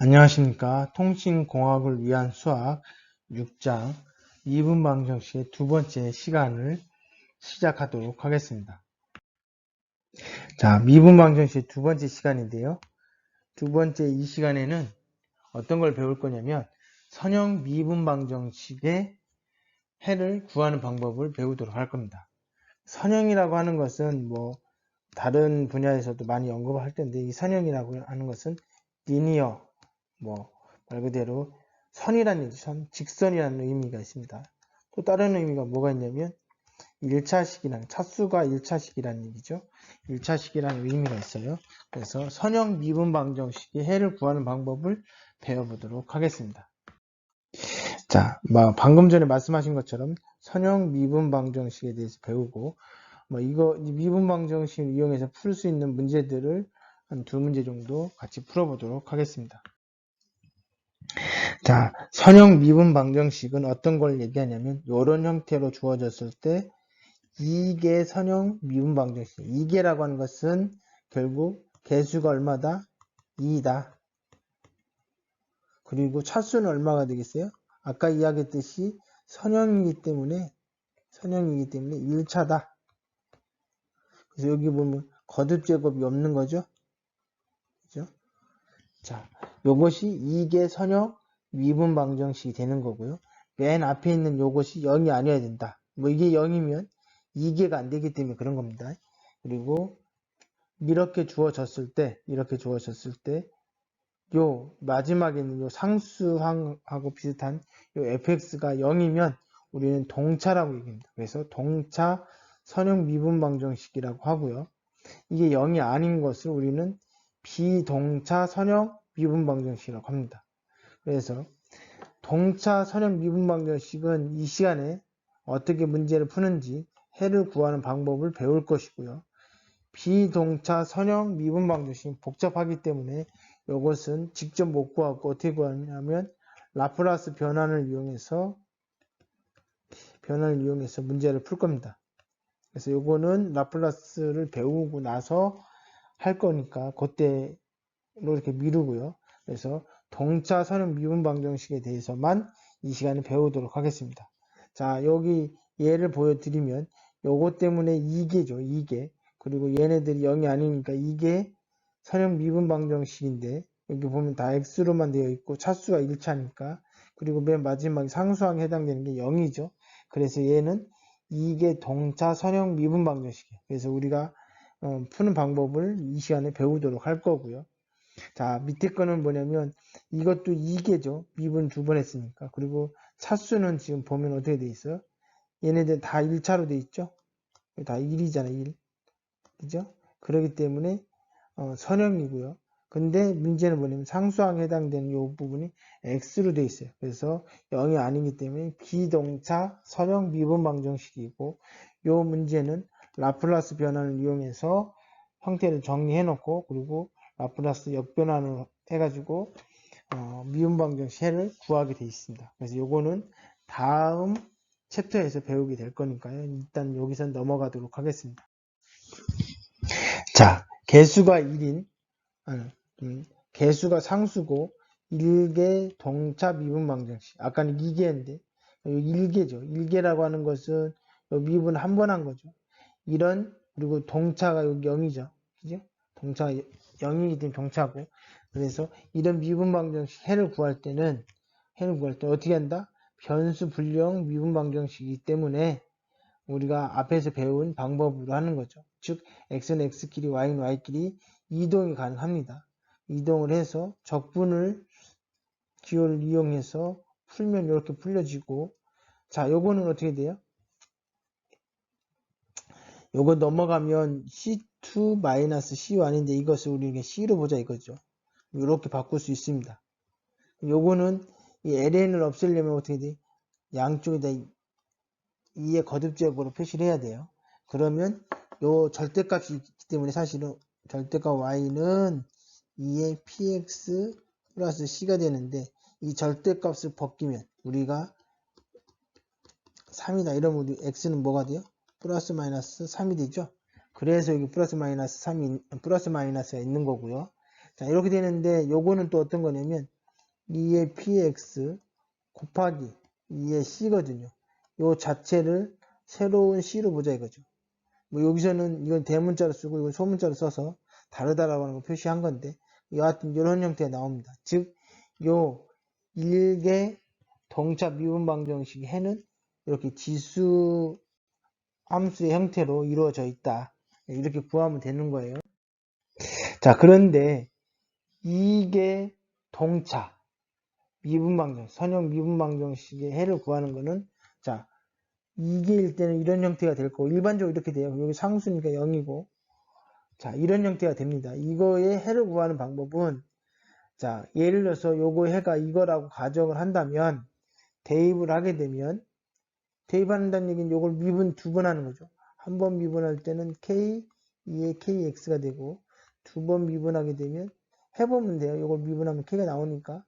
안녕하십니까. 통신공학을 위한 수학 6장 미분방정식의 두 번째 시간을 시작하도록 하겠습니다. 자, 미분방정식의 두 번째 시간인데요. 두 번째 이 시간에는 어떤 걸 배울 거냐면 선형 미분방정식의 해를 구하는 방법을 배우도록 할 겁니다. 선형이라고 하는 것은 다른 분야에서도 많이 언급할 텐데, 이 선형이라고 하는 것은 리니어, 말 그대로 선이라는 얘기, 직선이라는 의미가 있습니다. 또 다른 의미가 뭐가 있냐면 1차식이라는, 차수가 1차식이라는 얘기죠. 1차식이라는 의미가 있어요. 그래서 선형 미분방정식의 해를 구하는 방법을 배워보도록 하겠습니다. 자, 방금 전에 말씀하신 것처럼 선형 미분방정식에 대해서 배우고, 미분방정식을 이용해서 풀 수 있는 문제들을 한 두 문제 정도 같이 풀어보도록 하겠습니다. 자, 선형 미분방정식은 어떤 걸 얘기하냐면 이런 형태로 주어졌을 때 이게 선형 미분방정식. 이게라고 하는 것은 결국 개수가 얼마다? 2다. 그리고 차수는 얼마가 되겠어요? 아까 이야기했듯이 선형이기 때문에 1차다. 그래서 여기 보면 거듭 제곱이 없는 거죠. 그죠? 자, 요것이 이게 선형 미분방정식이 되는 거고요. 맨 앞에 있는 요것이 0이 아니어야 된다. 이게 0이면 2개가 안 되기 때문에 그런 겁니다. 그리고 이렇게 주어졌을 때, 요 마지막에 있는 요 상수항하고 비슷한 요 fx가 0이면 우리는 동차라고 얘기합니다. 그래서 동차 선형 미분방정식이라고 하고요. 이게 0이 아닌 것을 우리는 비동차 선형 미분방정식이라고 합니다. 그래서 동차 선형 미분방정식은 이 시간에 어떻게 문제를 푸는지 해를 구하는 방법을 배울 것이고요. 비동차 선형 미분방정식은 복잡하기 때문에 이것은 직접 못 구하고 어떻게 구하냐면 라플라스 변환을 이용해서 문제를 풀 겁니다. 그래서 이거는 라플라스를 배우고 나서 할 거니까 그때로 이렇게 미루고요. 그래서 동차 선형 미분방정식에 대해서만 이 시간에 배우도록 하겠습니다. 자, 여기 예를 보여드리면 요거 때문에 2개죠. 2개. 그리고 얘네들이 0이 아니니까 이게 선형 미분방정식인데 여기 보면 다 x로만 되어 있고 차수가 1차니까 그리고 맨 마지막에 상수항에 해당되는 게 0이죠. 그래서 얘는 이게 동차 선형 미분방정식이에요. 그래서 우리가 푸는 방법을 이 시간에 배우도록 할 거고요. 자, 밑에 거는 뭐냐면 이것도 2개죠. 미분 두 번 했으니까. 그리고 차수는 지금 보면 어떻게 돼 있어요? 얘네들 다 1차로 돼 있죠. 다 1이잖아, 1. 그죠? 그렇기 때문에 선형이고요. 근데 문제는 뭐냐면 상수항에 해당되는 이 부분이 x로 돼 있어요. 그래서 0이 아니기 때문에 비동차 선형 미분방정식이고 이 문제는 라플라스 변환을 이용해서 형태를 정리해 놓고 그리고 라플라스 역변환을 해가지고 미분방정식 해를 구하게 돼 있습니다. 그래서 요거는 다음 챕터에서 배우게 될 거니까요. 일단 여기서 넘어가도록 하겠습니다. 자, 개수가 1인 개수가 상수고 1개 동차 미분방정식. 아까는 2개인데 1개죠. 1개라고 하는 것은 미분 한 번 한 거죠. 이런 그리고 동차가 여기 0이죠. 그죠? 동차가 0이기 때문에 동차고 그래서 이런 미분방정식 해를 구할 때 어떻게 한다? 변수 분리형 미분방정식이기 때문에 우리가 앞에서 배운 방법으로 하는 거죠. 즉 x는 x끼리 y는 y끼리 이동이 가능합니다. 이동을 해서 적분을 기호를 이용해서 풀면 이렇게 풀려지고 자 요거는 어떻게 돼요? 요거 넘어가면 C2-C1인데 이것을 우리가 C로 보자 이거죠. 이렇게 바꿀 수 있습니다. 요거는 이 LN을 없애려면 어떻게 돼? 양쪽에다 2의 거듭제곱으로 표시를 해야 돼요. 그러면 요 절대값이 있기 때문에 사실은 절대값 y는 2의 px 플러스 c가 되는데 이 절대값을 벗기면 우리가 3이다 이러면 우리 x는 뭐가 돼요? 플러스 마이너스 3이 되죠. 그래서 여기 플러스 마이너스 3이 플러스 마이너스가 있는 거고요. 자, 이렇게 되는데 요거는 또 어떤 거냐면 2의 px 곱하기 2의 c거든요. 요 자체를 새로운 c로 보자 이거죠. 뭐 여기서는 이건 대문자로 쓰고 이건 소문자로 써서 다르다라고 하는 거 표시한 건데 여하튼 이런 형태가 나옵니다. 즉, 요 1개 동차 미분방정식 해는 이렇게 지수 함수의 형태로 이루어져 있다. 이렇게 구하면 되는 거예요. 자, 그런데 이게 동차 미분방정, 선형 미분방정식의 해를 구하는 거는 자, 이게일 때는 이런 형태가 될 거고 일반적으로 이렇게 돼요. 여기 상수니까 0이고 자, 이런 형태가 됩니다. 이거의 해를 구하는 방법은 자, 예를 들어서 요거 해가 이거라고 가정을 한다면 대입을 하게 되면 대입한다는 얘기는 요걸 미분 두 번 하는 거죠. 한 번 미분할 때는 k, 2의 kx가 되고 두 번 미분하게 되면 해보면 돼요. 요걸 미분하면 k가 나오니까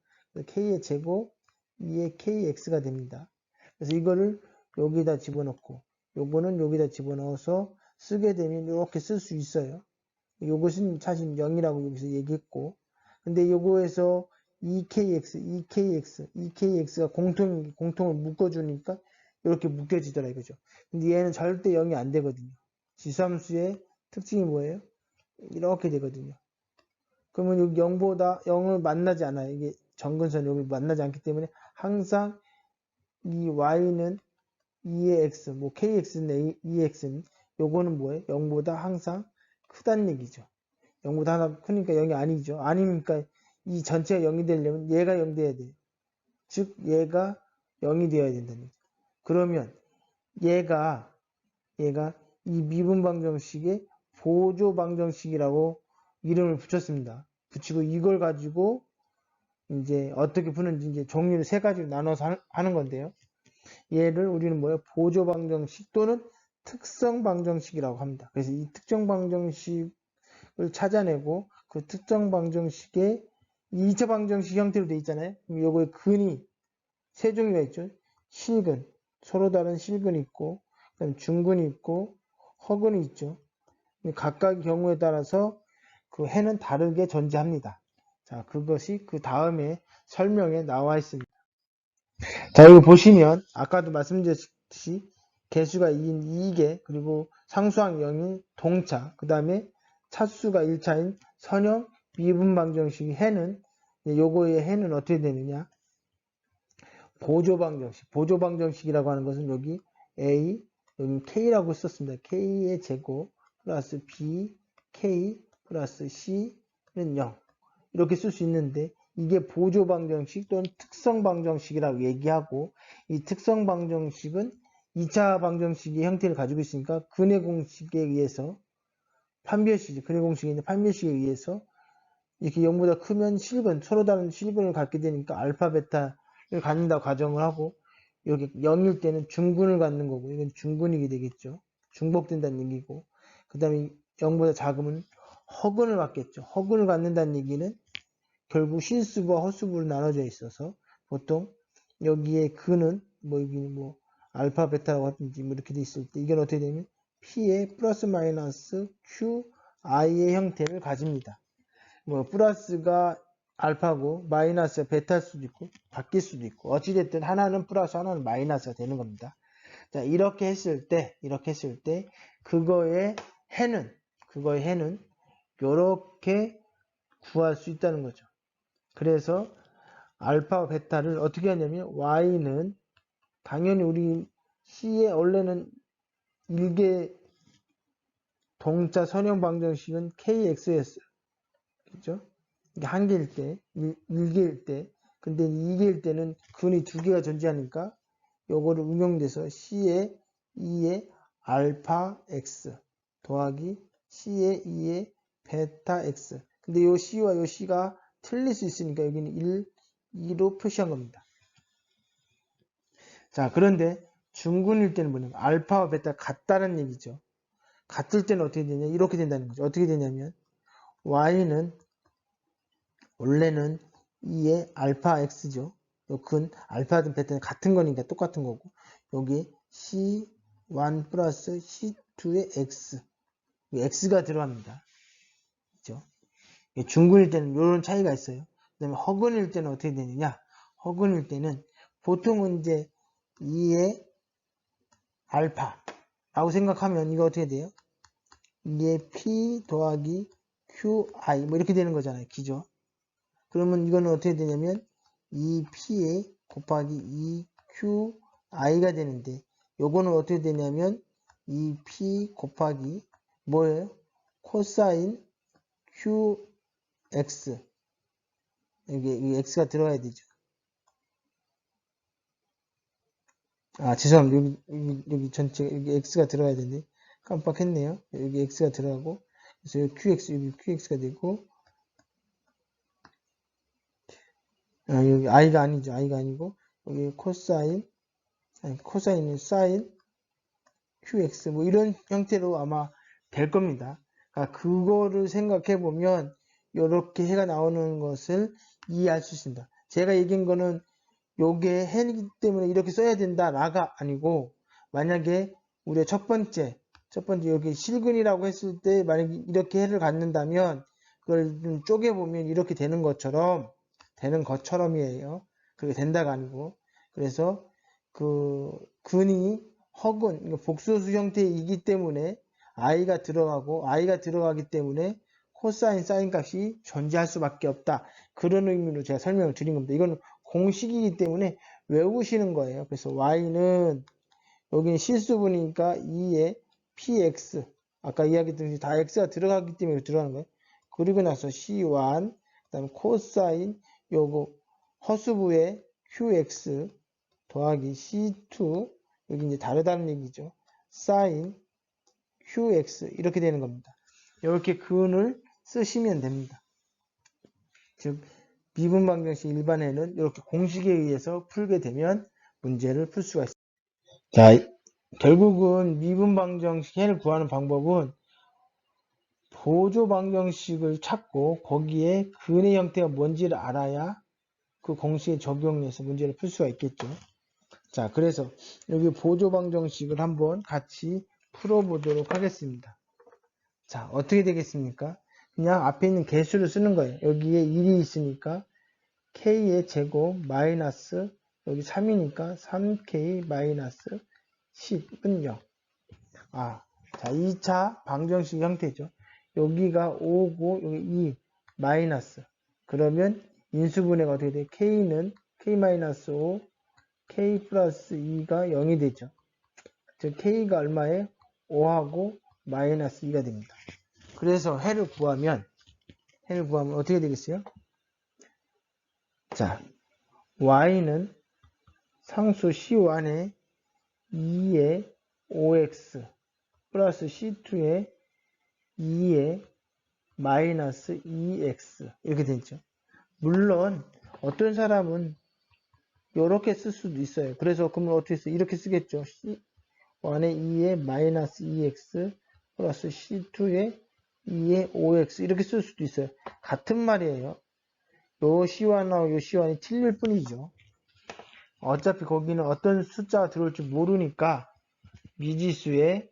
k의 제곱 2의 kx가 됩니다. 그래서 이거를 여기다 집어넣고 요거는 여기다 집어넣어서 쓰게 되면 이렇게 쓸 수 있어요. 요것은 사실 0이라고 여기서 얘기했고 근데 요거에서 2kx가 공통을 묶어주니까 이렇게 묶여지더라 이거죠. 근데 얘는 절대 0이 안 되거든요. 지수함수의 특징이 뭐예요? 이렇게 되거든요. 그러면 여기 0보다 0을 만나지 않아요. 이게 정근선 여기 만나지 않기 때문에 항상 이 y는 2의 x, 뭐 kx는 2x는 요거는 뭐예요? 0보다 항상 크다는 얘기죠. 0보다 하나 크니까 0이 아니죠. 아니니까 이 전체가 0이 되려면 얘가 0 돼야 돼요. 즉 얘가 0이 되어야 된다는 얘기죠. 그러면 얘가 이 미분방정식의 보조방정식이라고 이름을 붙였습니다. 붙이고 이걸 가지고 이제 어떻게 푸는지 이제 종류를 세 가지로 나눠서 하는 건데요. 얘를 우리는 뭐예요? 보조방정식 또는 특성방정식이라고 합니다. 그래서 이 특정방정식을 찾아내고 그 특정방정식의 2차 방정식 형태로 되어 있잖아요. 그럼 요거의 근이 세 종류가 있죠. 실근, 서로 다른 실근이 있고 그다음 중근이 있고 허근이 있죠. 각각 경우에 따라서 그 해는 다르게 존재합니다. 자, 그것이 그 다음에 설명에 나와 있습니다. 자, 여기 보시면 아까도 말씀드렸듯이 개수가 2인 2개 그리고 상수항 0인 동차 그 다음에 차수가 1차인 선형 미분방정식 해는 요거의 해는 어떻게 되느냐 보조방정식이라고 하는 것은 여기 a 여기 k라고 썼습니다. k의 제곱 플러스 b k 플러스 c는 0 이렇게 쓸 수 있는데 이게 보조방정식 또는 특성방정식이라고 얘기하고 이 특성방정식은 2차 방정식의 형태를 가지고 있으니까 근의 공식에 의해서 판별식, 근의 공식에 있는 판별식에 의해서 이렇게 0보다 크면 실근, 서로 다른 실근을 갖게 되니까 알파, 베타를 갖는다고 가정을 하고 이렇게 0일 때는 중근을 갖는 거고 이건 중근이게 되겠죠. 중복된다는 얘기고 그 다음에 0보다 작으면 허근을 갖겠죠. 허근을 갖는다는 얘기는 결국 실수부와 허수부로 나눠져 있어서 보통 여기에 근은 뭐 여기는 뭐 알파 베타라고 하든지 뭐 이렇게 돼 있을 때 이건 어떻게 되면 p의 플러스 마이너스 qi의 형태를 가집니다. 뭐 플러스가 알파고 마이너스가 베타일 수도 있고 바뀔 수도 있고 어찌됐든 하나는 플러스 하나는 마이너스가 되는 겁니다. 자, 이렇게 했을 때 그거의 해는 이렇게 구할 수 있다는 거죠. 그래서 알파와 베타를 어떻게 하냐면 y는 당연히 우리 C의 원래는 1개 동차 선형 방정식은 kx였어요. 그죠? 이게 한 개일 때, 1개일 때, 근데 2개일 때는 근이 두 개가 존재하니까 요거를 응용돼서 C의 2의 알파 x 더하기 C의 2의 베타 x. 근데 요 C와 요 C가 틀릴 수 있으니까 여기는 2로 표시한 겁니다. 자, 그런데 중근일 때는 뭐냐면 알파와 베타가 같다는 얘기죠. 같을 때는 어떻게 되냐? 이렇게 된다는 거죠. 어떻게 되냐면 y는 원래는 2의 알파 x죠. 요 근 알파든 베타는 같은 거니까 똑같은 거고 여기 c1 플러스 c2의 x x가 들어갑니다. 그죠? 중근일 때는 이런 차이가 있어요. 그 다음에 허근일 때는 어떻게 되느냐? 허근일 때는 보통은 이제 2의 알파라고 생각하면 이거 어떻게 돼요? 이게 P 더하기 QI 뭐 이렇게 되는 거잖아요. 기죠? 그러면 이거는 어떻게 되냐면 2P에 곱하기 2QI가 되는데 요거는 어떻게 되냐면 2P 곱하기 뭐예요? 코사인 QX 여기 X가 들어가야 되죠. 아 죄송합니다. 여기 전체 여기 X가 들어가야 되는데 깜빡했네요. 여기 X가 들어가고 그래서 여기 QX가 되고 여기 I가 아니죠. I가 아니고 여기 코사인은 사인 QX 뭐 이런 형태로 아마 될 겁니다. 그러니까 그거를 생각해 보면 이렇게 해가 나오는 것을 이해할 수 있습니다. 제가 얘기한 거는 요게 해이기 때문에 이렇게 써야 된다라가 아니고 만약에 우리가 첫 번째 여기 실근이라고 했을 때 만약에 이렇게 해를 갖는다면 그걸 좀 쪼개보면 이렇게 되는 것처럼이에요. 그게 된다가 아니고 그래서 그 근이 허근 복소수 형태이기 때문에 i가 들어가기 때문에 코사인 사인 값이 존재할 수밖에 없다. 그런 의미로 제가 설명을 드린 겁니다. 이건 공식이기 때문에 외우시는 거예요. 그래서 y는 여기는 실수분이니까 2의 px 아까 이야기했듯이 다 x가 들어가기 때문에 들어가는 거예요. 그리고 나서 c1 그다음 코사인 요거 허수부의 qx 더하기 c2 여기 이제 다르다는 얘기죠. 사인 qx 이렇게 되는 겁니다. 이렇게 근을 쓰시면 됩니다. 즉 미분 방정식 일반에는 이렇게 공식에 의해서 풀게 되면 문제를 풀 수가 있습니다. 자, 결국은 미분 방정식 해를 구하는 방법은 보조 방정식을 찾고 거기에 근의 형태가 뭔지를 알아야 그 공식에 적용해서 문제를 풀 수가 있겠죠. 자, 그래서 여기 보조 방정식을 한번 같이 풀어보도록 하겠습니다. 자, 어떻게 되겠습니까? 그냥 앞에 있는 개수를 쓰는 거예요. 여기에 1이 있으니까 k의 제곱 마이너스 여기 3이니까 3k 마이너스 10은 0. 자, 2차 방정식 형태죠. 여기가 5고 여기 2 마이너스. 그러면 인수분해가 어떻게 돼? k는 k 마이너스 5, k 플러스 2가 0이 되죠. 즉 k가 얼마에 5하고 마이너스 2가 됩니다. 그래서 해를 구하면 어떻게 되겠어요? 자, y는 상수 C1에 2의 5x 플러스 C2에 2의 마이너스 2x 이렇게 되죠. 물론 어떤 사람은 이렇게 쓸 수도 있어요. 그래서 그러면 어떻게 써? 이렇게 쓰겠죠. C1에 2의 마이너스 2x 플러스 C2에 2의 5x 이렇게 쓸 수도 있어요. 같은 말이에요. 요 C1하고 요 C1이 틀릴 뿐이죠. 어차피 거기는 어떤 숫자가 들어올지 모르니까 미지수에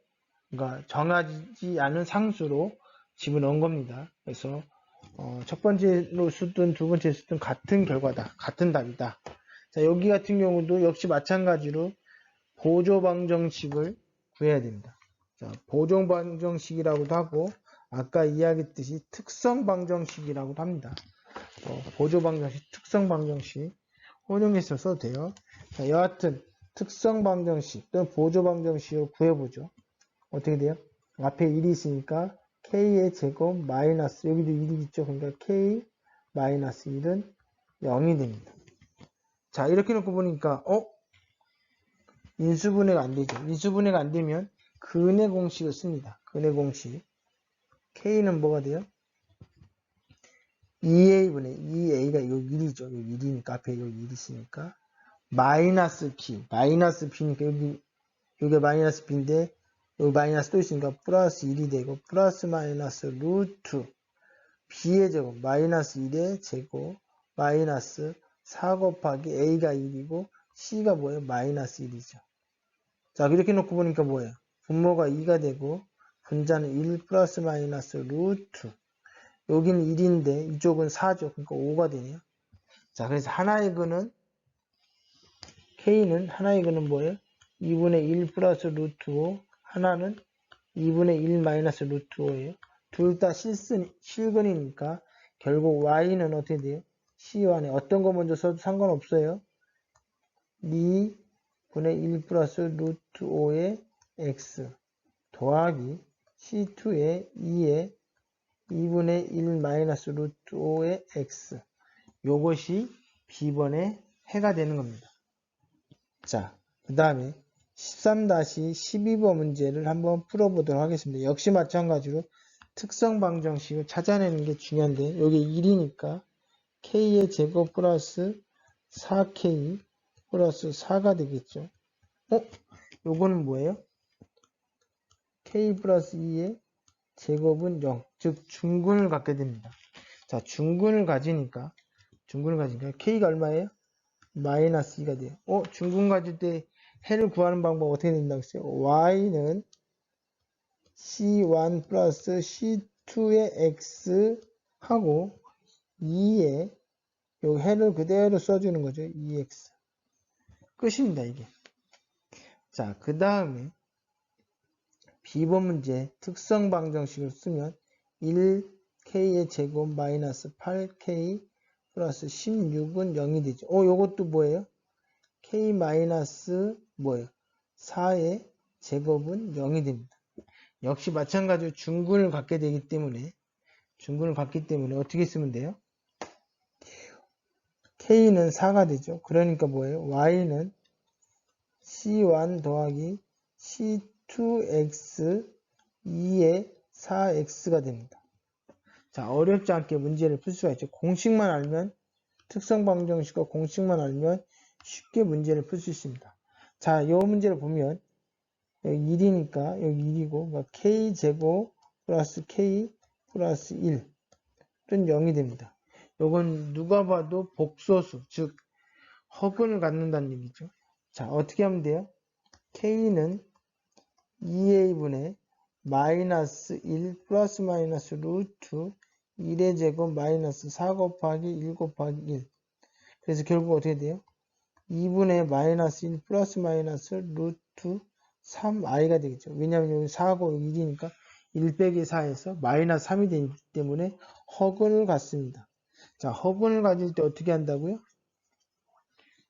그러니까 정하지 않은 상수로 집어넣은 겁니다. 그래서 첫 번째로 쓰든 두 번째 쓰든 같은 결과다. 같은 답이다. 자, 여기 같은 경우도 역시 마찬가지로 보조방정식을 구해야 됩니다. 자, 보조방정식이라고도 하고 아까 이야기했듯이 특성방정식이라고도 합니다. 보조방정식, 특성방정식 혼용해서 써도 돼요. 자, 여하튼 특성방정식 또는 보조방정식을 구해보죠. 어떻게 돼요? 앞에 1이 있으니까 k의 제곱 마이너스 여기도 1이 있죠. 그러니까 k 마이너스 1은 0이 됩니다. 자, 이렇게 놓고 보니까 인수분해가 안 되죠. 인수분해가 안 되면 근의 공식을 씁니다. 근의 공식 k는 뭐가 돼요? 2a분의 2a가 이거 1이죠. 여기 1이니까 앞에 여기 1이 있으니까 마이너스 b니까 여기 마이너스 b인데 여기 마이너스 또 있으니까 플러스 1이 되고 플러스 마이너스 루트 b의 제곱 마이너스 1의 제곱 마이너스 4 곱하기 a가 1이고 c가 뭐예요? 마이너스 1이죠. 자, 이렇게 놓고 보니까 뭐예요? 분모가 2가 되고 분자는 1 플러스 마이너스 루트 여기는 1인데 이쪽은 4죠. 그러니까 5가 되네요. 자, 그래서 하나의 근은 K는 하나의 근은 뭐예요? 2분의 1 플러스 루트 5, 하나는 2분의 1 마이너스 루트 5예요. 둘 다 실근이니까 결국 Y는 어떻게 돼요? C1에 어떤 거 먼저 써도 상관없어요. 2분의 1 플러스 루트 5의 X 더하기 C2의 2의 2분의 1 마이너스 루트 5의 X. 요것이 B번의 해가 되는 겁니다. 자, 그 다음에 13-12번 문제를 한번 풀어보도록 하겠습니다. 역시 마찬가지로 특성 방정식을 찾아내는 게 중요한데 여기 1이니까 K의 제곱 플러스 4K 플러스 4가 되겠죠. 요거는 뭐예요? K 플러스 2의 제곱은 0, 즉 중근을 갖게 됩니다. 자, 중근을 가지니까 K가 얼마예요? 마이너스 2가 돼요. 중근 가질 때 해를 구하는 방법 어떻게 된다고 했어요? Y는 C1 플러스 C2의 X 하고 2에 요 해를 그대로 써주는 거죠. 2X. 끝입니다, 이게. 자, 그 다음에 B번 문제 특성 방정식을 쓰면 1K의 제곱 마이너스 8K 플러스 16은 0이 되죠. 요것도 뭐예요? K 마이너스 뭐예요? 4의 제곱은 0이 됩니다. 역시 마찬가지로 중근을 갖게 되기 때문에 어떻게 쓰면 돼요? K는 4가 되죠. 그러니까 뭐예요? Y는 C1 더하기 C2X 2의 4X가 됩니다. 자, 어렵지 않게 문제를 풀 수가 있죠. 공식만 알면, 특성 방정식과 공식만 알면 쉽게 문제를 풀 수 있습니다. 자, 이 문제를 보면 여기 1이니까 여기 1이고 그러니까 K제곱 플러스 K 플러스 1은 0이 됩니다. 이건 누가 봐도 복소수, 즉 허근을 갖는다는 얘기죠. 자, 어떻게 하면 돼요? K는 2A분의 마이너스 1 플러스 마이너스 루트 1의 제곱 마이너스 4 곱하기 1 곱하기 1. 그래서 결국 어떻게 돼요? 2분의 마이너스 1 플러스 마이너스 루트 3i가 되겠죠. 왜냐하면 여기 4하고 여기 1이니까 1 빼기 4에서 마이너스 3이 되기 때문에 허근을 갖습니다. 자, 허근을 가질 때 어떻게 한다고요?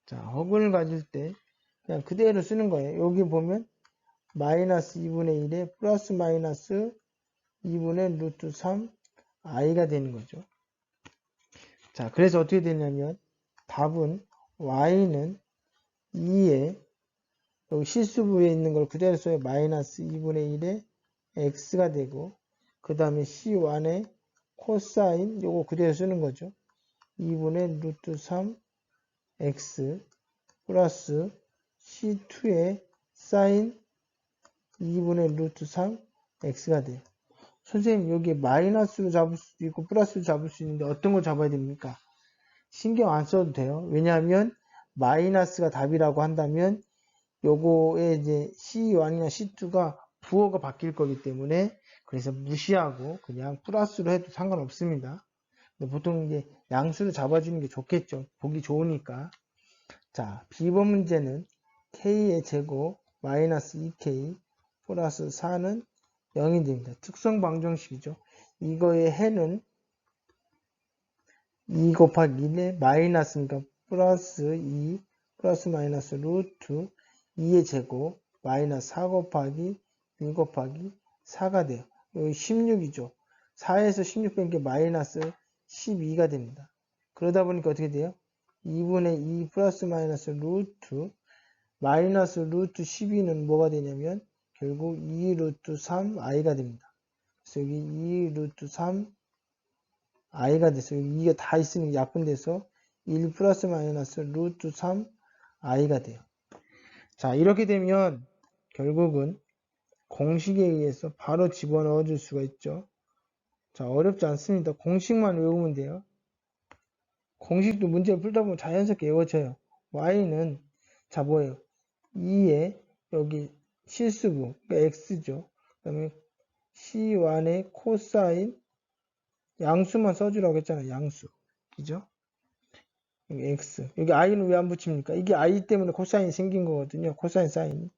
자, 허근을 가질 때 그냥 그대로 쓰는 거예요. 여기 보면 마이너스 2분의 1에 플러스 마이너스 2분의 루트 3i가 되는 거죠. 자, 그래서 어떻게 되냐면 답은 y는 2에 여기 실수부에 있는 걸 그대로 써요. 마이너스 2분의 1에 x가 되고 그 다음에 c1의 코사인 요거 그대로 쓰는 거죠. 2분의 루트 3x 플러스 c2의 사인 2분의 루트 3x가 돼요. 선생님 여기 마이너스로 잡을 수도 있고 플러스로 잡을 수 있는데 어떤 걸 잡아야 됩니까? 신경 안 써도 돼요. 왜냐하면 마이너스가 답이라고 한다면 요거에 이제 C1이나 C2가 부호가 바뀔 거기 때문에 그래서 무시하고 그냥 플러스로 해도 상관없습니다. 근데 보통 이제 양수를 잡아주는 게 좋겠죠. 보기 좋으니까. 자, B번 문제는 K의 제곱 마이너스 2K 플러스 4는 0이 됩니다. 특성 방정식이죠. 이거의 해는 2 곱하기 1에 마이너스니까 플러스 2 플러스 마이너스 루트 2의 제곱 마이너스 4 곱하기 1 곱하기 4가 돼요. 여기 16이죠. 4에서 16 뺀 게 마이너스 12가 됩니다. 그러다 보니까 어떻게 돼요? 2분의 2 플러스 마이너스 루트 마이너스 루트 12는 뭐가 되냐면 결국 2 루트 3i가 됩니다. 그래서 여기 2 루트 3i가 돼서 이게 다 있으면 약분돼서 1 플러스 마이너스 루트 3i가 돼요. 자, 이렇게 되면 결국은 공식에 의해서 바로 집어넣어 줄 수가 있죠. 자, 어렵지 않습니다. 공식만 외우면 돼요. 공식도 문제를 풀다 보면 자연스럽게 외워져요. y는 자 뭐예요? 2에 여기 실수부 그러니까 x죠. 그 다음에 c1의 코사인 양수만 써주라고 했잖아. 양수. 그죠? 여기 x. 여기 i는 왜 안 붙입니까? 이게 i 때문에 코사인이 생긴 거거든요. 코사인 사인이.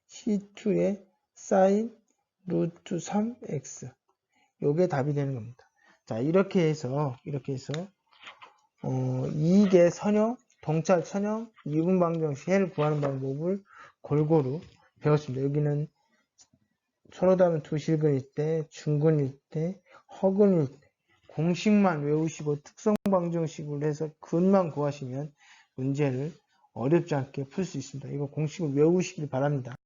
C2의 사인 루트 3x. 요게 답이 되는 겁니다. 자, 이렇게 해서 이익의 선형, 동차 선형, 미분방정식 해를 구하는 방법을 골고루 배웠습니다. 여기는 서로 다른 두 실근일 때, 중근일 때, 허근일 때 공식만 외우시고 특성방정식으로 해서 근만 구하시면 문제를 어렵지 않게 풀 수 있습니다. 이거 공식을 외우시길 바랍니다.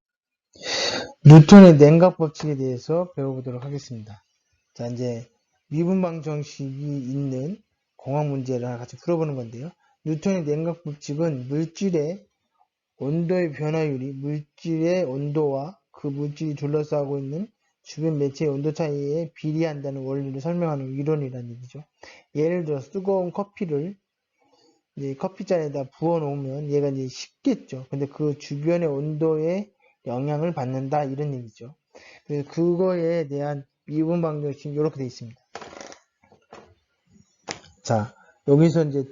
뉴턴의 냉각 법칙에 대해서 배워보도록 하겠습니다. 자, 이제 미분방정식이 있는 공학 문제를 같이 풀어보는 건데요. 뉴턴의 냉각 법칙은 물질의 온도의 변화율이 물질의 온도와 그 물질이 둘러싸고 있는 주변 매체의 온도 차이에 비례한다는 원리를 설명하는 이론이라는 얘기죠. 예를 들어서 뜨거운 커피를 이제 커피잔에다 부어 놓으면 얘가 이제 식겠죠. 근데 그 주변의 온도에 영향을 받는다 이런 얘기죠. 그래서 그거에 대한 미분 방정식이 이렇게 되어 있습니다. 자, 여기서 이제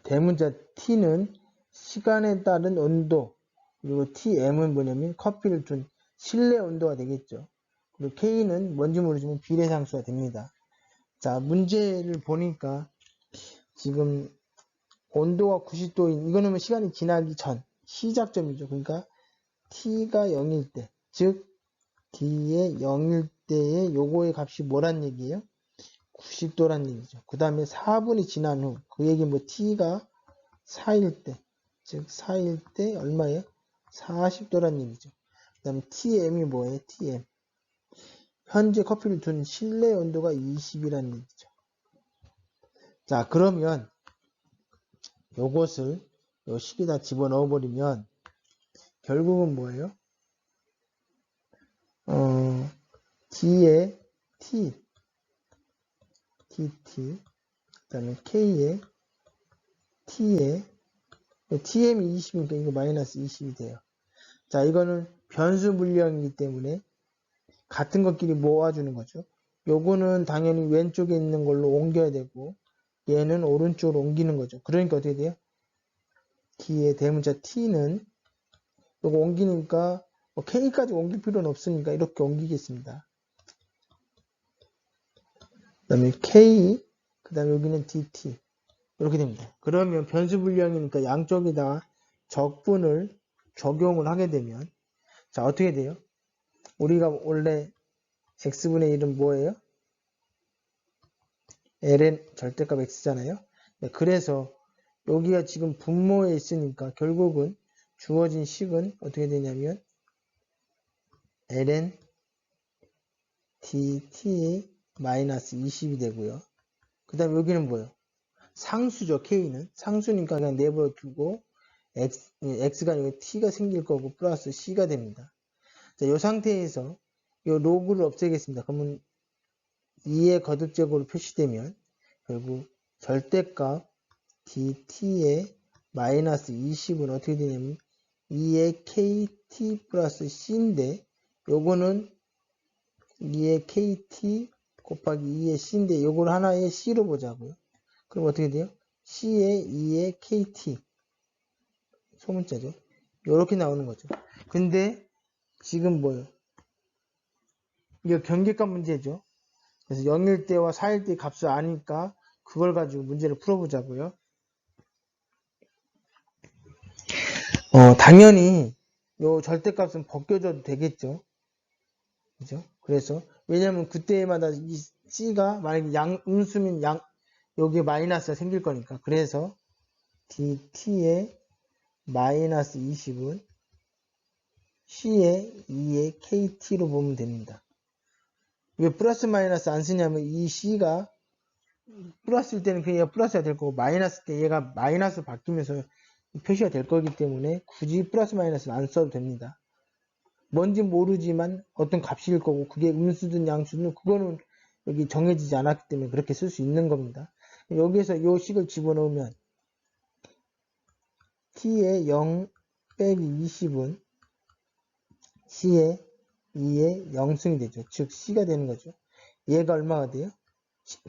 대문자 T는 시간에 따른 온도, 그리고 TM은 뭐냐면 커피를 둔 실내 온도가 되겠죠. 그리고 K는 뭔지 모르지만 비례상수가 됩니다. 자, 문제를 보니까 지금 온도가 90도인, 이거는 뭐 시간이 지나기 전, 시작점이죠. 그러니까 T가 0일 때, 즉 T의 0일 때의 요거의 값이 뭐란 얘기예요? 90도란 얘기죠. 그 다음에 4분이 지난 후, 그 얘기 뭐 T가 4일 때, 즉 4일 때 얼마예요? 40도란 얘기죠. 그 다음에 TM이 뭐예요? TM. 현재 커피를 둔 실내 온도가 20이라는 얘기죠. 자, 그러면 요것을 요 식에다 집어넣어 버리면 결국은 뭐예요? D의 T, DT, 그 다음에 K의 T의 TM이 20이니까 이거 마이너스 20이 돼요. 자, 이거는 변수 물량이기 때문에 같은 것끼리 모아주는 거죠. 요거는 당연히 왼쪽에 있는 걸로 옮겨야 되고 얘는 오른쪽으로 옮기는 거죠. 그러니까 어떻게 돼요? D의 대문자 T는 요거 옮기니까 뭐 K까지 옮길 필요는 없으니까 이렇게 옮기겠습니다. 그 다음에 K, 그 다음에 여기는 DT 이렇게 됩니다. 그러면 변수 분량이니까 양쪽에다가 적분을 적용을 하게 되면 자, 어떻게 돼요? 우리가 원래 x분의 1은 뭐예요? ln 절대값 x잖아요. 네, 그래서 여기가 지금 분모에 있으니까 결국은 주어진 식은 어떻게 되냐면 ln dt 마이너스 20이 되고요. 그 다음에 여기는 뭐예요? 상수죠. k는 상수니까 그냥 내버려 두고 x가 아니고 t가 생길 거고 플러스 c가 됩니다. 자, 이 상태에서 이 로그를 없애겠습니다. 그러면 2의 거듭제곱으로 표시되면 결국 절대값 dt의 마이너스 20은 어떻게 되냐면 2의 kt 플러스 c인데 요거는 2의 kt 곱하기 2의 c인데 요걸 하나의 c로 보자고요. 그럼 어떻게 돼요? c의 2의 kt 소문자죠. 요렇게 나오는 거죠. 근데 지금 뭐예요? 이거 경계값 문제죠. 그래서 0일 때와 4일 때 값을 아니까 그걸 가지고 문제를 풀어보자고요. 당연히 요 절대값은 벗겨줘도 되겠죠. 그죠? 그래서 왜냐면 그때마다 이 C가 만약에 음수면 여기에 마이너스가 생길 거니까. 그래서 dt의 마이너스 20은 C의 2의 kt로 보면 됩니다. 왜 플러스 마이너스 안 쓰냐면 이 C가 플러스일 때는 그냥 플러스가 될 거고 마이너스 때 얘가 마이너스 바뀌면서 표시가 될 거기 때문에 굳이 플러스 마이너스는 안 써도 됩니다. 뭔지 모르지만 어떤 값일 거고 그게 음수든 양수든 그거는 여기 정해지지 않았기 때문에 그렇게 쓸 수 있는 겁니다. 여기에서 이 식을 집어넣으면 t의 0 빼기 20은 c의 2의 0승이 되죠. 즉 c가 되는 거죠. 얘가 얼마가 돼요?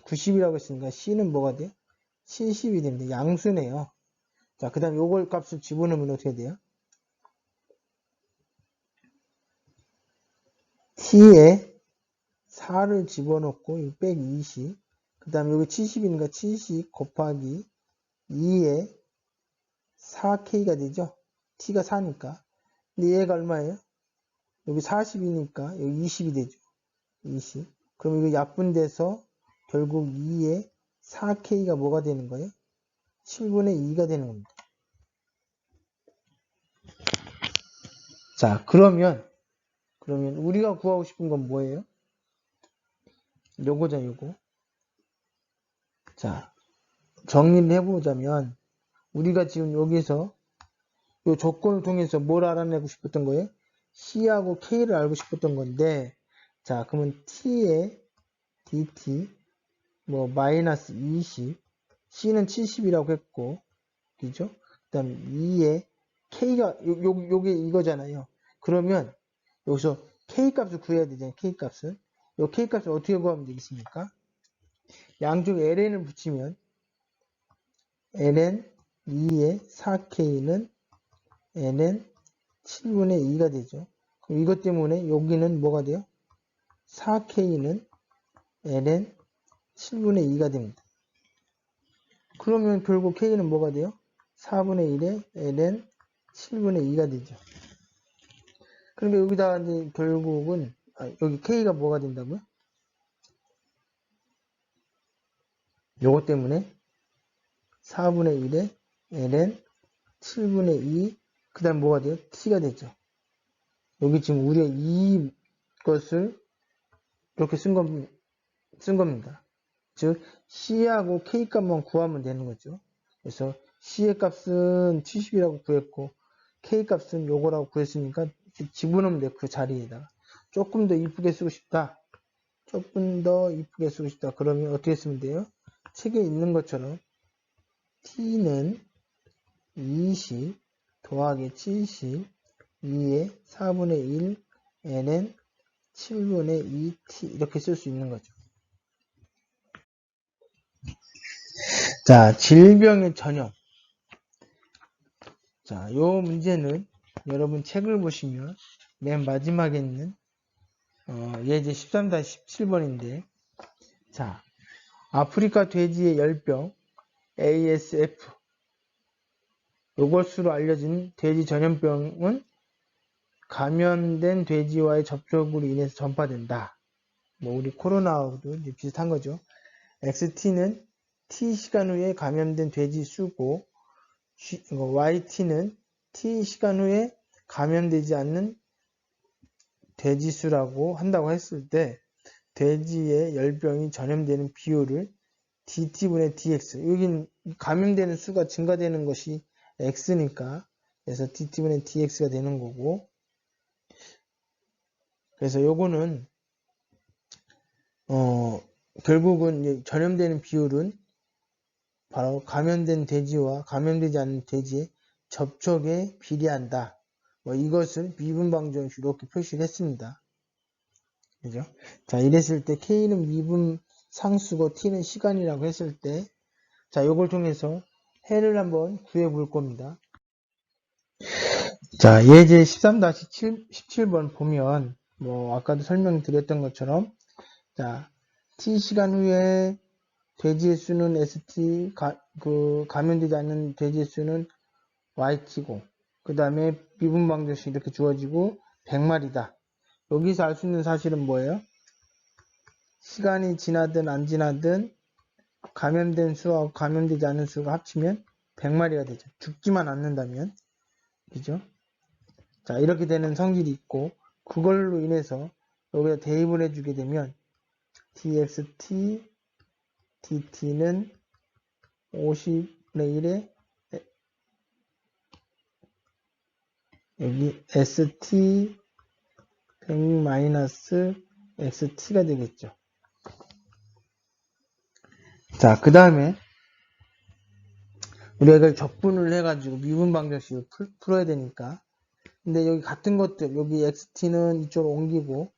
90이라고 했으니까 C는 뭐가 돼요? 70이 됩니다. 양수네요. 자, 그 다음 요걸 값을 집어넣으면 어떻게 돼요? T에 4를 집어넣고, 빼기 20. 그 다음 여기 70이니까 70 곱하기 2에 4K가 되죠? T가 4니까. 근데 얘가 얼마예요? 여기 40이니까 여기 20이 되죠? 20. 그럼 이거 약분돼서 결국 2에 4K가 뭐가 되는 거예요? 7분의 2가 되는 겁니다. 자, 그러면 우리가 구하고 싶은 건 뭐예요? 요거죠, 요거. 자, 정리를 해보자면 우리가 지금 여기서 요 조건을 통해서 뭘 알아내고 싶었던 거예요? C하고 K를 알고 싶었던 건데, 자, 그러면 T에 dt 뭐 마이너스 20, C는 70이라고 했고, 그죠? 그 다음 2에 K가 요게 이거잖아요. 그러면 여기서 K 값을 구해야 되잖아요. K 값을. 요 K 값을 어떻게 구하면 되겠습니까? 양쪽 ln을 붙이면 ln 2에 4K는 ln 7분의 2가 되죠. 그럼 이것 때문에 여기는 뭐가 돼요? 4K는 ln 7분의 2가 됩니다. 그러면 결국 K는 뭐가 돼요? 4분의 1에 ln 7분의 2가 되죠. 그러니까 여기다가 이제 결국은 여기 K가 뭐가 된다고요? 요것 때문에 4분의 1에 ln 7분의 2, 그 다음 뭐가 돼요? T가 되죠. 여기 지금 우리가 이것을 이렇게 쓴 겁니다. 즉 C하고 K 값만 구하면 되는 거죠. 그래서 C의 값은 70이라고 구했고 K 값은 요거라고 구했으니까 집어넣으면 돼요. 그 자리에다가. 조금 더 이쁘게 쓰고 싶다. 조금 더 이쁘게 쓰고 싶다. 그러면 어떻게 쓰면 돼요? 책에 있는 것처럼 T는 20 더하기 70 2에 4분의 1 n은 7분의 2t 이렇게 쓸 수 있는 거죠. 자, 질병의 전형. 자, 요 문제는 여러분 책을 보시면 맨 마지막에 있는 예제 13-17번인데 자, 아프리카 돼지의 열병 ASF 요것으로 알려진 돼지 전염병은 감염된 돼지와의 접촉으로 인해서 전파된다. 뭐 우리 코로나하고도 이제 비슷한 거죠. XT는 T시간 후에 감염된 돼지 수고 YT는 T시간 후에 감염되지 않는 돼지 수라고 한다고 했을 때 돼지의 열병이 전염되는 비율을 DT분의 DX 여긴 감염되는 수가 증가되는 것이 X니까 그래서 DT분의 DX가 되는 거고 그래서 요거는 결국은 전염되는 비율은 바로 감염된 돼지와 감염되지 않는 돼지의 접촉에 비례한다. 뭐 이것을 미분방정식 이렇게 표시를 했습니다. 그죠? 자, 이랬을 때 K는 미분 상수고 T는 시간이라고 했을 때, 자, 요걸 통해서 해를 한번 구해 볼 겁니다. 자, 예제 13-17번 보면, 뭐, 아까도 설명드렸던 것처럼, 자, T시간 후에 돼지의 수는 ST, 감염되지 않는 돼지의 수는 YT고, 그 다음에 미분방정식 이렇게 주어지고, 100마리다. 여기서 알 수 있는 사실은 뭐예요? 시간이 지나든 안 지나든, 감염된 수와 감염되지 않은 수가 합치면 100마리가 되죠. 죽지만 않는다면. 그죠? 자, 이렇게 되는 성질이 있고, 그걸로 인해서 여기다 대입을 해주게 되면, txt, dt는 50분의 1에 여기 st 100-xt가 되겠죠. 자, 그 다음에 우리가 이걸 적분을 해가지고 미분방정식을 풀어야 되니까 근데 여기 같은 것들 여기 xt는 이쪽으로 옮기고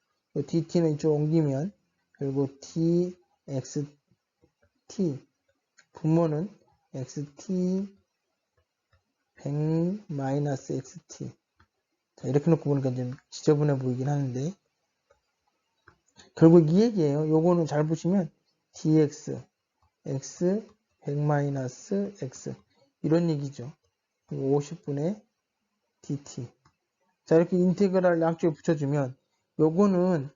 dt는 이쪽으로 옮기면 결국 dxt xt, 분모는 xt 100 마이너스 xt. 자, 이렇게 놓고 보니까 좀 지저분해 보이긴 하는데, 결국 이 얘기예요. 요거는 잘 보시면 dx, x 100 마이너스 x. 이런 얘기죠. 50분의 dt. 자, 이렇게 인테그랄 양쪽에 붙여주면, 요거는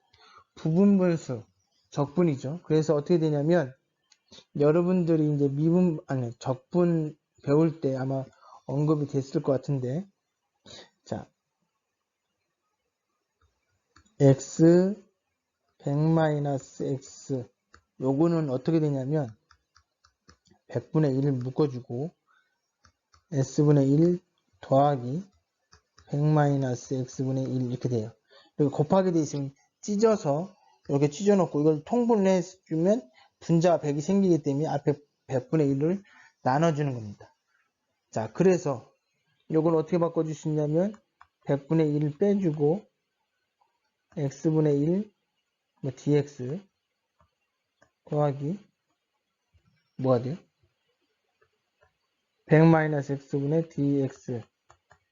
부분분수, 적분이죠. 그래서 어떻게 되냐면, 여러분들이 이제 적분 배울 때 아마 언급이 됐을 것 같은데, 자, x 100-x, 요거는 어떻게 되냐면, 100분의 1을 묶어주고, s분의 1 더하기 100-x분의 1 이렇게 돼요. 그리고 곱하기 돼 있으면 찢어서, 이렇게 찢어놓고 이걸 통분을 해주면 분자 100이 생기기 때문에 앞에 100분의 1을 나눠주는 겁니다. 자, 그래서 이걸 어떻게 바꿔줄 수 있냐면 100분의 1을 빼주고 x분의 1 dx 더하기 뭐가 돼요? 100-x분의 dx.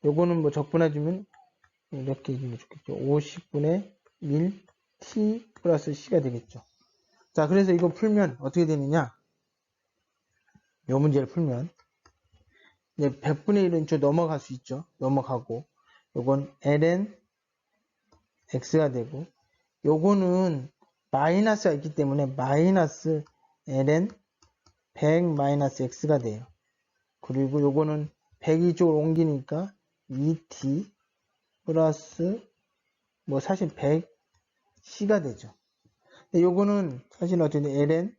요거는 뭐 적분해주면 이렇게 해주면 좋겠죠. 50분의 1 t 플러스 c가 되겠죠. 자, 그래서 이거 풀면 어떻게 되느냐? 요 문제를 풀면 이제 100분의 1은 저 넘어갈 수 있죠. 넘어가고 요건 ln x가 되고 요거는 마이너스가 있기 때문에 마이너스 ln 100 마이너스 x가 돼요. 그리고 요거는 100 이쪽으로 옮기니까 2t 플러스 뭐 사실 100c가 되죠. 요거는 사실 어쨌든 ln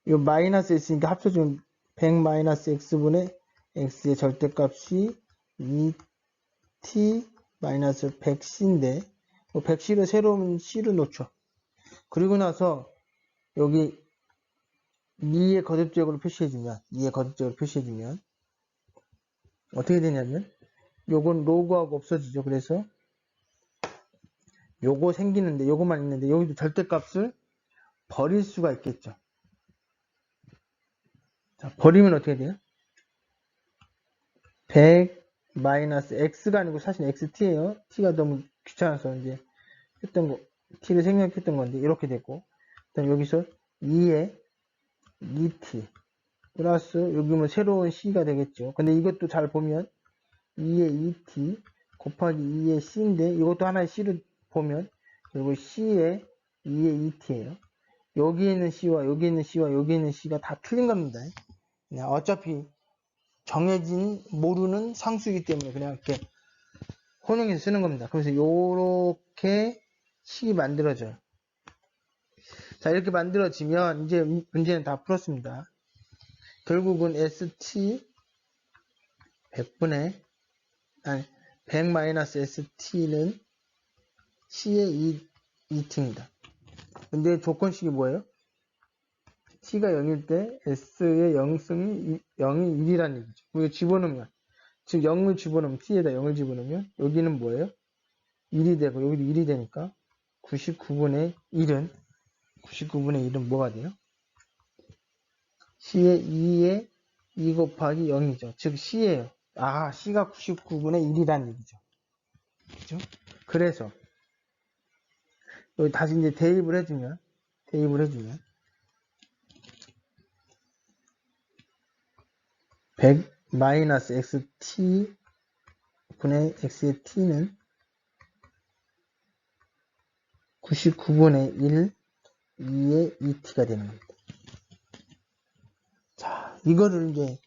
요 마이너스 있으니까 합쳐주면 100 마이너스 x분의 x의 절대값이 2t 마이너스 100c인데 100c를 새로운 c로 놓죠. 그리고 나서 여기 2의 거듭적으로 표시해주면 어떻게 되냐면 요건 로그하고 없어지죠. 그래서 요거 생기는데 요거만 있는데 여기도 절대값을 버릴 수가 있겠죠. 자, 버리면 어떻게 돼요? 100 마이너스 x가 아니고 사실 xt예요. t가 너무 귀찮아서 이제 했던 거, t를 생략했던 건데 이렇게 됐고, 그다음 여기서 2에 2t 플러스 여기면 새로운 c가 되겠죠. 근데 이것도 잘 보면 2에 2t 곱하기 2에 c인데 이것도 하나의 c를 보면 그리고 c에 2에 2t예요. 여기 있는 c와 여기 있는 c와 여기 있는 c가 다 틀린 겁니다. 그냥 어차피 정해진 모르는 상수이기 때문에 그냥 이렇게 혼용해서 쓰는 겁니다. 그래서 요렇게 식이 만들어져요. 자, 이렇게 만들어지면 이제 문제는 다 풀었습니다. 결국은 ST 100분의 100-ST는 C의 2T입니다. 근데 조건식이 뭐예요? T가 0일 때 S의 0승이 0이 1이라는 얘기죠. 이거 집어넣으면 즉 0을 집어넣으면 T에다 0을 집어넣으면 여기는 뭐예요? 1이 되고 여기도 1이 되니까 99분의 1은 뭐가 돼요? C의 2에 2 곱하기 0이죠. 즉 C예요. 아, C가 99분의 1이라는 얘기죠. 그죠? 그래서 여기 다시 이제 대입을 해주면 100 마이너스 xt 분의 x의 t는 99분의 1 2의 2t가 되는 겁니다. 자, 이거를 이제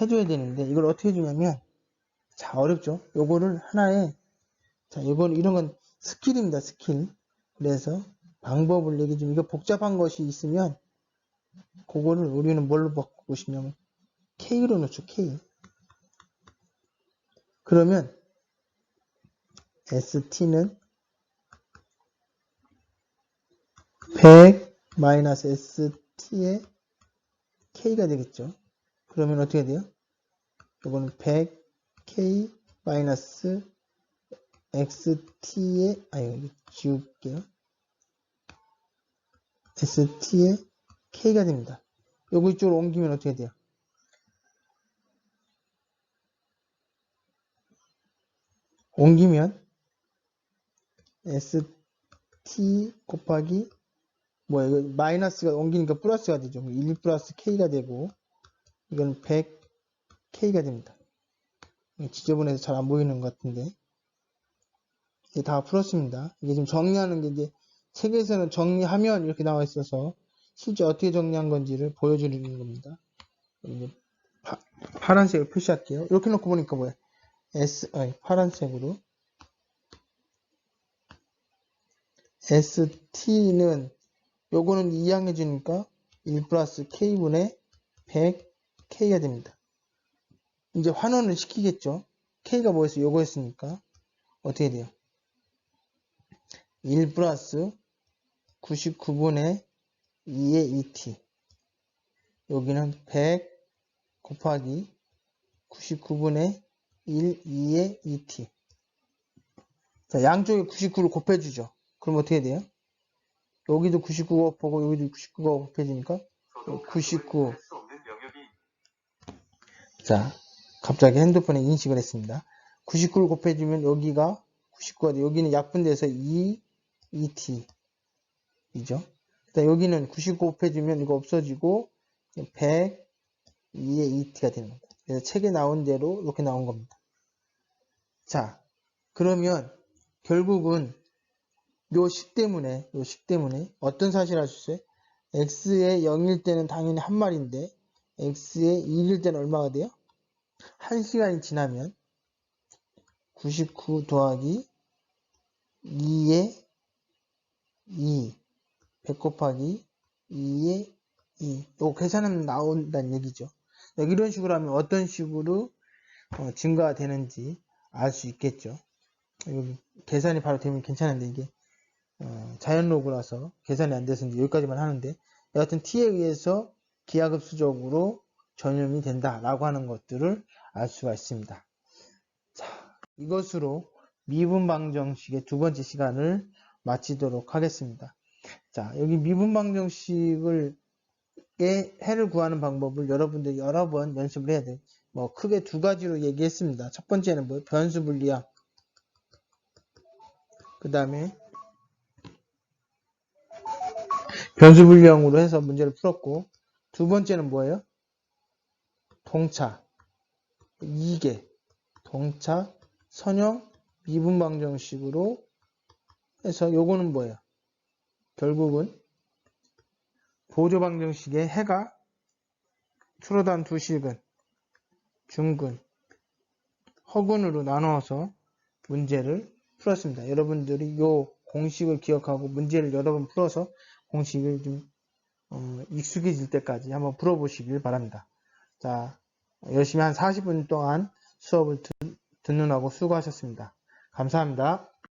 해줘야 되는데 이걸 어떻게 해주냐면 자, 어렵죠? 요거를 하나의 자, 이런 건 스킬입니다. 스킬. 그래서 방법을 얘기 좀 이거 복잡한 것이 있으면 그거를 우리는 뭘로 바꾸고 싶냐면 K로 놓죠. K. 그러면 ST는 100 마이너스 ST의 K가 되겠죠. 그러면 어떻게 돼요? 이거는 100K 마이너스 XT의 여기 지울게요. ST의 K가 됩니다. 요거 이쪽으로 옮기면 어떻게 돼요? 옮기면 ST 곱하기 뭐야 이거 마이너스가 옮기니까 플러스가 되죠. 1 플러스 K가 되고 이건 100K가 됩니다. 지저분해서 잘 안 보이는 것 같은데 이게 다 풀었습니다. 이게 지금 정리하는 게 이제 책에서는 정리하면 이렇게 나와 있어서 실제 어떻게 정리한 건지를 보여주는 겁니다. 파란색을 표시할게요. 이렇게 놓고 보니까 뭐야? 파란색으로 ST는 요거는 2항해 주니까 1 플러스 K분의 100K가 됩니다. 이제 환원을 시키겠죠. K가 뭐였어? 요거였으니까 어떻게 돼요? 1 플러스 99분의 2의 2t 여기는 100 곱하기 99분의 1, 2의 2t 자, 양쪽에 99를 곱해주죠. 그럼 어떻게 돼요? 여기도 99가 곱하고 여기도 99가 곱해지니까 99 자, 갑자기 핸드폰에 인식을 했습니다. 99를 곱해주면 여기가 99가 돼. 여기는 약분돼서 2t 이죠. 여기는 99 곱해주면 이거 없어지고 100 2의 2t가 되는 겁니다. 그래서 책에 나온 대로 이렇게 나온 겁니다. 자, 그러면 결국은 요 식 때문에 어떤 사실을 알 수 있어요? x의 0일 때는 당연히 한 마리인데 x의 1일 때는 얼마가 돼요? 1시간이 지나면 99 더하기 2의 2 100 곱하기 2의 2 요거 계산하면 나온다는 얘기죠. 이런 식으로 하면 어떤 식으로 증가가 되는지 알 수 있겠죠. 여기 계산이 바로 되면 괜찮은데 이게 자연로그라서 계산이 안 돼서 이제 여기까지만 하는데 여하튼 t에 의해서 기하급수적으로 전염이 된다라고 하는 것들을 알 수가 있습니다. 자, 이것으로 미분 방정식의 두 번째 시간을 마치도록 하겠습니다. 자, 여기 미분 방정식의 해를 구하는 방법을 여러분들 여러 번 연습을 해야 돼요. 뭐 크게 두 가지로 얘기했습니다. 첫 번째는 뭐 변수 분리학, 그 다음에 변수 분리형으로 해서 문제를 풀었고, 두 번째는 뭐예요? 동차, 이계, 동차, 선형, 미분 방정식으로 해서 요거는 뭐예요? 결국은 보조 방정식의 해가 추로단 두 실근, 중근, 허근으로 나누어서 문제를 풀었습니다. 여러분들이 요 공식을 기억하고 문제를 여러 번 풀어서 공식을 좀 익숙해질 때까지 한번 풀어보시길 바랍니다. 자, 열심히 한 40분 동안 수업을 듣느라고 수고하셨습니다. 감사합니다.